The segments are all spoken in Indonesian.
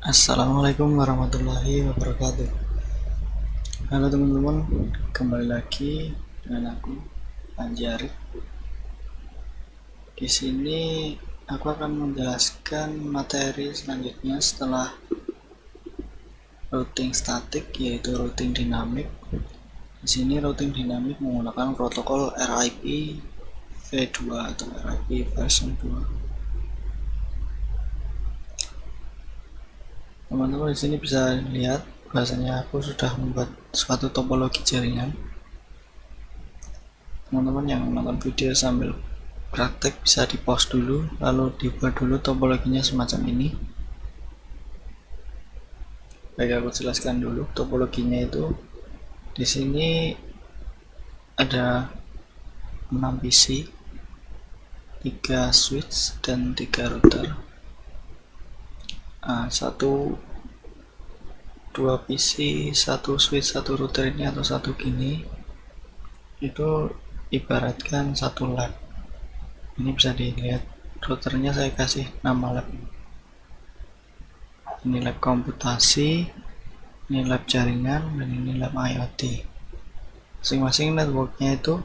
Assalamualaikum warahmatullahi wabarakatuh. Halo teman-teman, kembali lagi dengan aku Panji Arif. Di sini aku akan menjelaskan materi selanjutnya setelah routing statik, yaitu routing dinamik. Di sini routing dinamik menggunakan protokol RIP v2 atau RIP version 2. Teman-teman di sini bisa lihat bahwasanya aku sudah membuat suatu topologi jaringan. Teman-teman yang menonton video sambil praktek bisa di pause dulu, lalu dibuat dulu topologinya semacam ini. Baik, aku jelaskan dulu topologinya. Itu di sini ada 6 PC, 3 switch dan 3 router. 2 PC, 1 switch, 1 router ini atau satu gini itu ibaratkan satu lab. Ini bisa dilihat, routernya saya kasih nama lab. Ini lab komputasi, ini lab jaringan, dan ini lab IoT. Masing-masing networknya itu,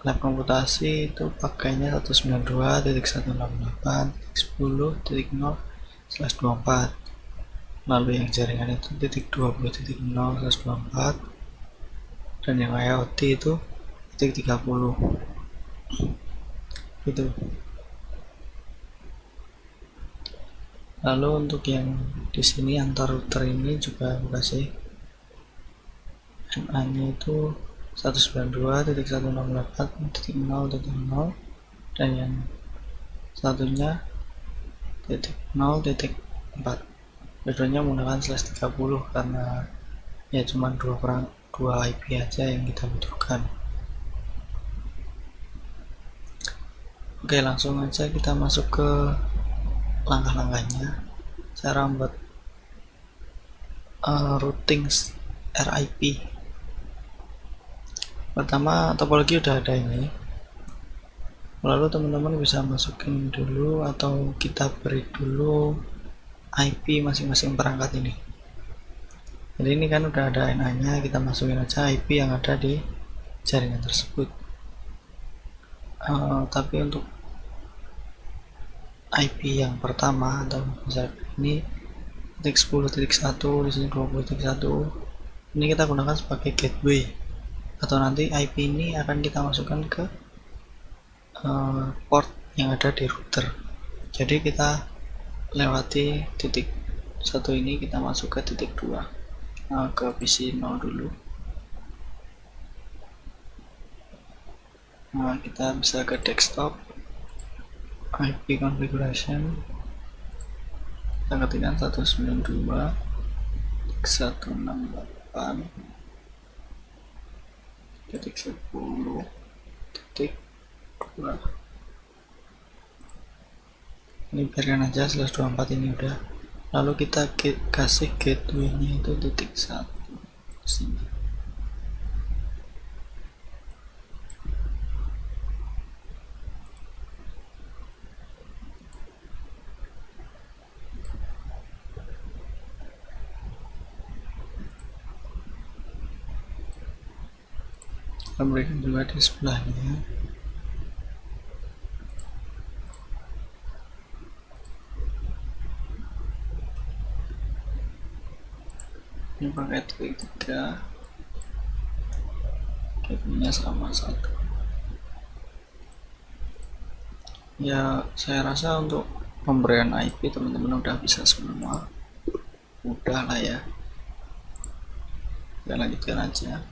lab komputasi itu pakainya 192.168.10.0/24, lalu yang jaringan itu .20.0/24, dan yang IoT itu .30 gitu. Lalu untuk yang di sini antar router ini juga aku kasih MA nya itu 192.168.0.0, dan yang satunya .0.4. Bedanya menggunakan /30 karena ya cuma dua IP aja yang kita butuhkan. Oke, langsung aja kita masuk ke langkah-langkahnya, cara membuat routing RIP. Pertama, topologi udah ada ini, lalu teman-teman bisa masukin dulu atau kita beri dulu IP masing-masing perangkat ini. Jadi ini kan udah ada NA nya, kita masukin aja IP yang ada di jaringan tersebut. Tapi untuk IP yang pertama atau misalnya ini .10.1, di sini 20.1, ini kita gunakan sebagai gateway, atau nanti IP ini akan kita masukkan ke port yang ada di router. Jadi kita lewati titik 1 ini, kita masuk ke titik 2, ke PC 0 dulu. Kita bisa ke desktop, IP configuration, kita ketikkan 192.168.10.2. Ini biarkan aja /24 ini udah. Lalu kita kasih gateway nya itu titik 1 sini. Kita berikan juga di sebelahnya. Ini pakai titik 3, gateway-nya sama 1. Ya, saya rasa untuk pemberian IP teman-teman udah bisa semua, udah lah ya. Kita lanjutkan aja.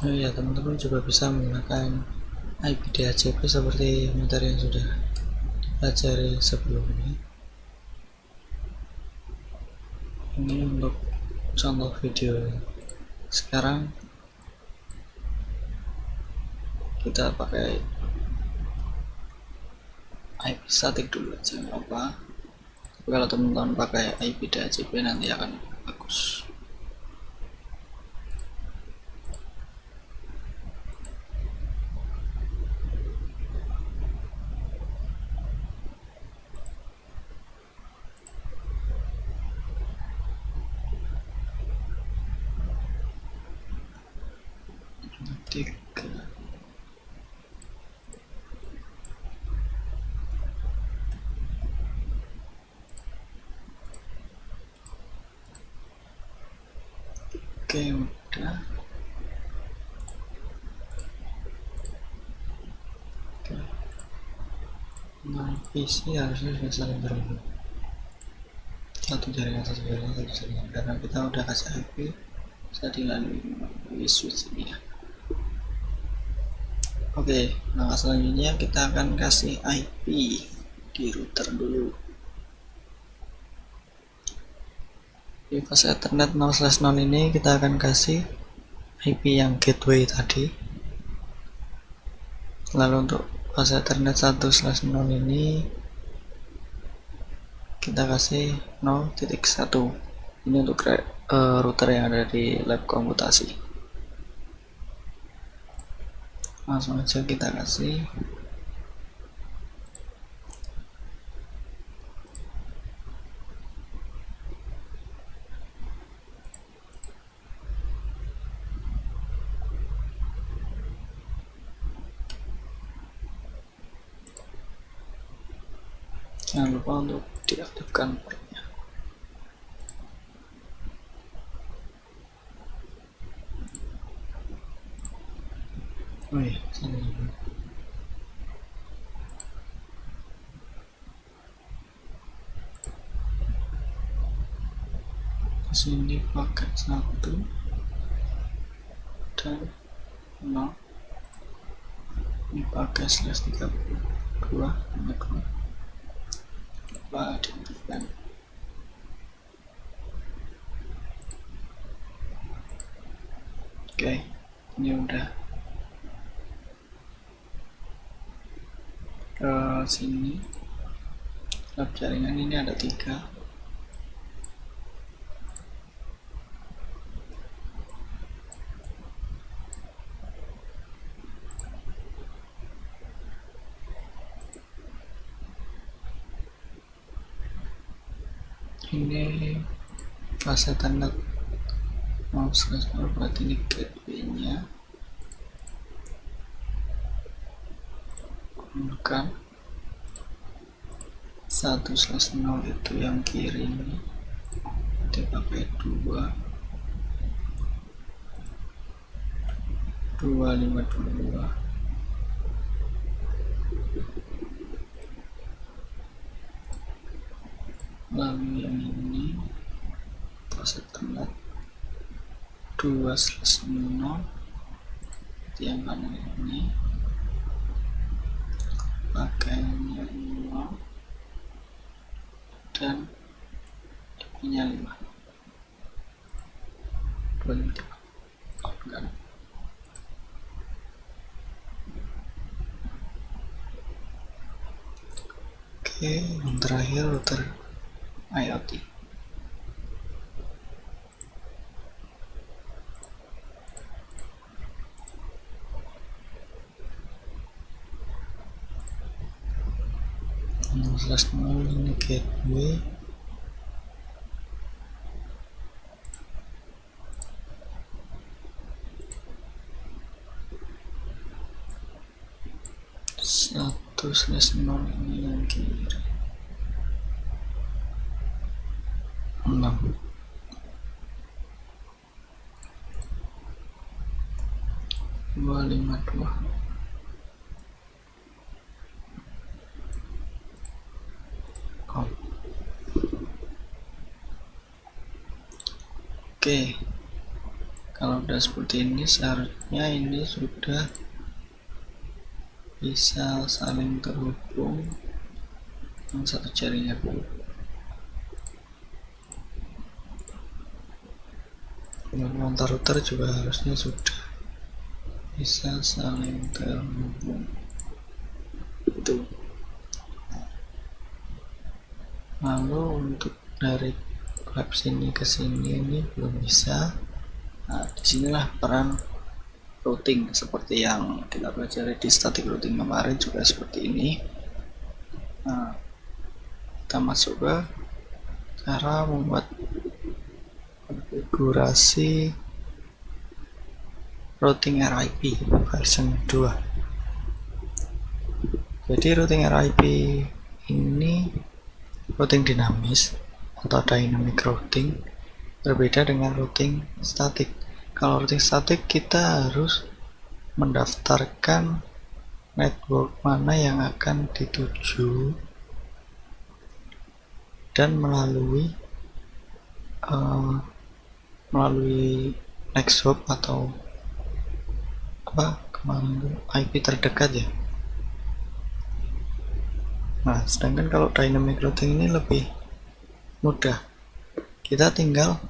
Oh iya, teman-teman juga bisa menggunakan IP DHCP seperti materi yang sudah dipelajari sebelumnya. Ini untuk contoh video. Sekarang kita pakai IP statik dulu aja, nggak apa. Tapi kalau teman-teman pakai IP DHCP nanti akan bagus. Tiga. Oke, udah. Oke. Nah, PC harusnya sudah saling terhubung. Satu jaringan satu jaringan, karena kita udah kasih IP, bisa dilalui switch ini ya. Oke, nah selanjutnya kita akan kasih IP di router dulu. Di fase Ethernet 0/0 ini kita akan kasih IP yang gateway tadi. Lalu untuk fase Ethernet 1/0 ini kita kasih 0.1. Ini untuk router yang ada di lab komputasi. Langsung aja kita kasih. Jangan lupa untuk diaktifkan portnya. Oh iya, salah juga. Sini pakai 1 dan 0. Ini pakai /32 diaktifkan. Oke, ini udah. Ke sini lab jaringan ini ada 3. Ini fase Ethernet 0/0, berarti ini gateway-nya. Bukan 1/0 itu yang kiri ini, kita pakai 2.522. Lalu yang ini fase Ethernet 2/0, yang kanan ini pakainya 0 dan punya 5. 25. Oh, enggak. Oke, yang terakhir router IoT. Ini gateway. /0 ini yang kiri. 6. 252. Oke, kalau udah seperti ini, seharusnya ini sudah bisa saling terhubung dengan satu jaringan. Antar router juga harusnya sudah bisa saling terhubung. Itu. Lalu untuk dari lab sini ke sini ini belum bisa. Nah, disinilah peran routing seperti yang kita pelajari di static routing kemarin juga seperti ini. Nah, kita masuk ke cara membuat konfigurasi routing RIP version 2. Jadi routing RIP ini routing dinamis atau dynamic routing, berbeda dengan routing static. Kalau routing static kita harus mendaftarkan network mana yang akan dituju dan melalui next hop atau kemana IP terdekat ya. Nah, sedangkan kalau dynamic routing ini lebih mudah. Kita tinggal,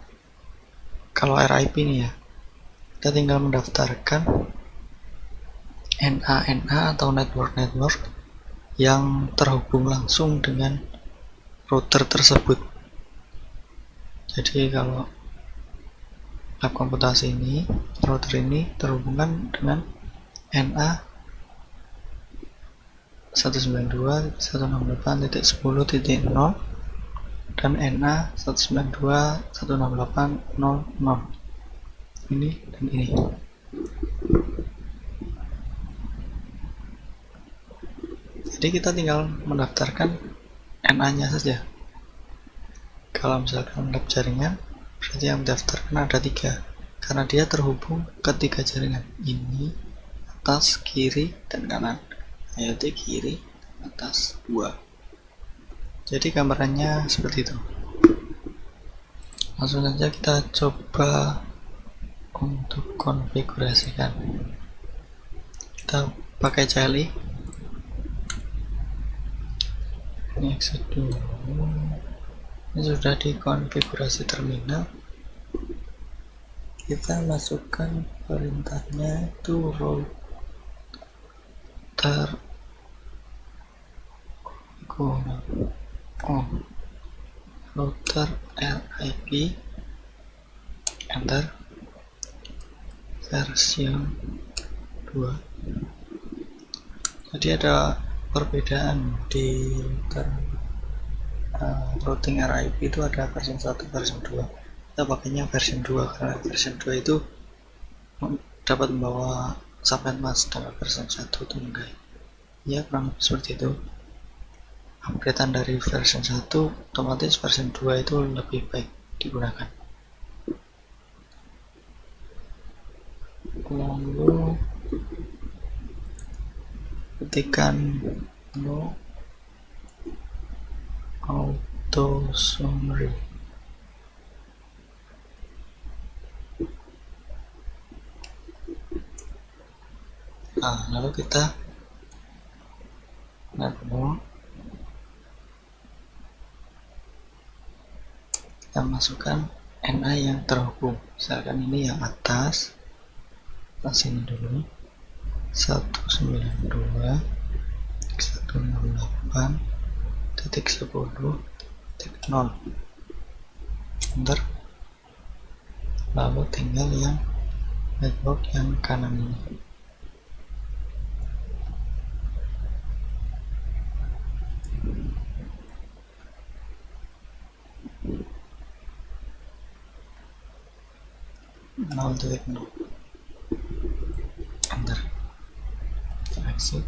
kalau RIP ini ya, kita tinggal mendaftarkan NA atau network yang terhubung langsung dengan router tersebut. Jadi kalau lab komputasi ini, router ini terhubungkan dengan NA 192.168.10.0 dan NA 192.168.0.0. Ini dan ini. Jadi kita tinggal mendaftarkan NA-nya saja. Kalau misalkan lab jaringan, berarti yang mendaftarkan ada 3, karena dia terhubung ke 3 jaringan. Ini, atas, kiri, dan kanan. IoT kiri, atas, 2. Jadi gambarannya seperti itu. Langsung saja kita coba untuk konfigurasikan. Kita pakai CLI. Ini exit dulu. Ini sudah dikonfigurasi terminal. Kita masukkan perintahnya itu router router RIP, enter, version 2. Jadi ada perbedaan di router routing RIP itu ada version 1, version 2. Kita pakainya version 2 karena version 2 itu dapat membawa subnet mask, dengan version 1 itu enggak. Ya, kurang lebih seperti itu. Updatean dari version 1 otomatis version 2 itu lebih baik digunakan. Lalu ketikkan no auto summary. Nah, lalu kita masukkan NA yang terhubung. Misalkan ini yang atas ini dulu 192.168.10.0. Enter. Lalu tinggal yang network yang kanan ini. Enter. Exit.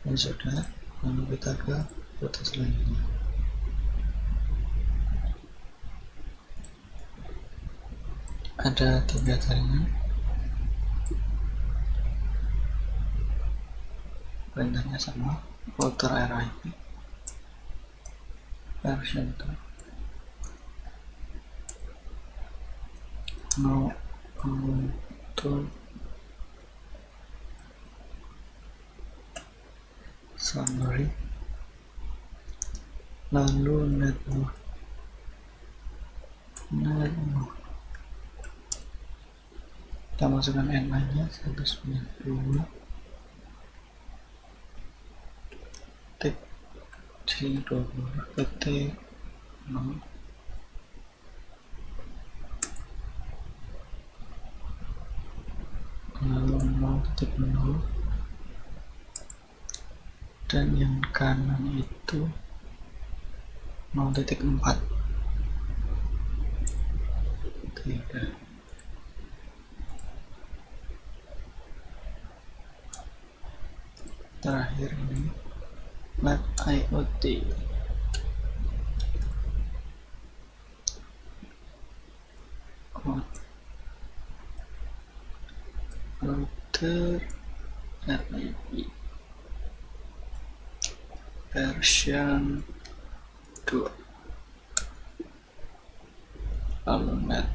Dan sudah, lalu kita ke foto selanjutnya. Ada 3 jaringan. Perintahnya sama, router RIP version 2. no auto summary, lalu network kita masukkan NA nya 192 titik 20 titik 0 lalu 0.0 dan yang kanan itu 0.4. Tidak. Terakhir ini Lab IoT. Router NIP version 2. Lalu net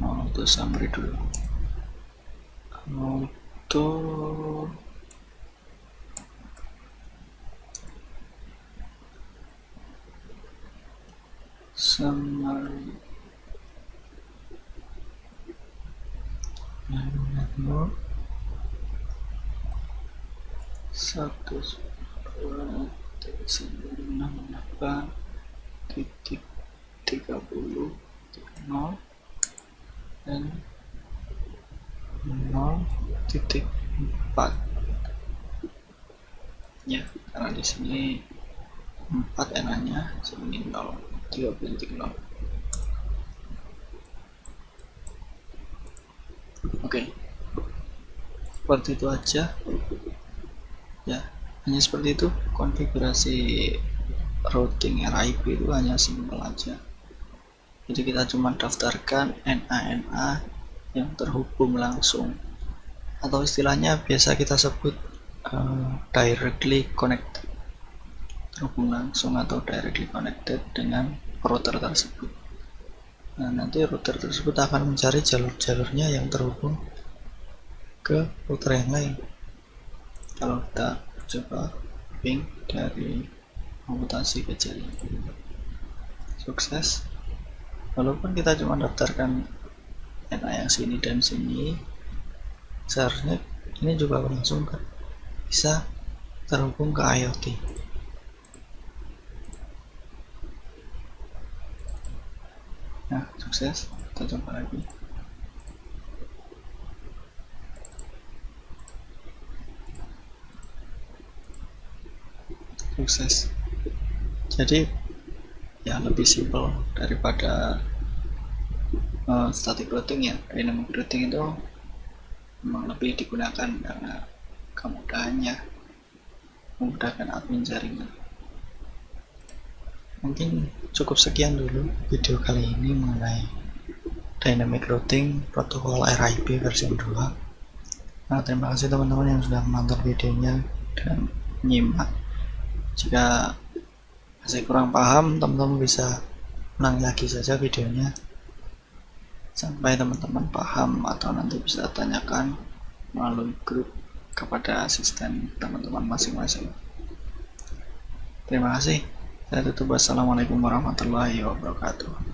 auto summary dulu. Auto summary, lalu network 1.2.68.30.0 dan 0.4 ya, karena di sini 4 NA nya, sini 0, 30.0. Oke, seperti itu aja ya, hanya seperti itu. Konfigurasi routing RIP itu hanya simpel aja. Jadi kita cuma daftarkan NA yang terhubung langsung, atau istilahnya biasa kita sebut directly connected, terhubung langsung atau directly connected dengan router tersebut. Nah, nanti router tersebut akan mencari jalur-jalurnya yang terhubung ke router yang lain. Kalau kita coba ping dari komputasi ke jaringan, sukses. Walaupun kita cuma daftarkan NA yang sini dan sini, seharusnya ini juga langsung bisa terhubung ke IoT. Nah, sukses. Kita coba lagi. Sukses. Jadi ya lebih simpel daripada static routing ya. Dynamic routing itu memang lebih digunakan karena kemudahannya, memudahkan admin jaringan. Mungkin cukup sekian dulu video kali ini mengenai dynamic routing protokol RIP versi 2. Nah, terima kasih teman-teman yang sudah menonton videonya dan menyimak. Jika masih kurang paham, teman-teman bisa ulangi lagi saja videonya sampai teman-teman paham, atau nanti bisa tanyakan melalui grup kepada asisten teman-teman masing-masing. Terima kasih. Saya tutup. Wassalamualaikum warahmatullahi wabarakatuh.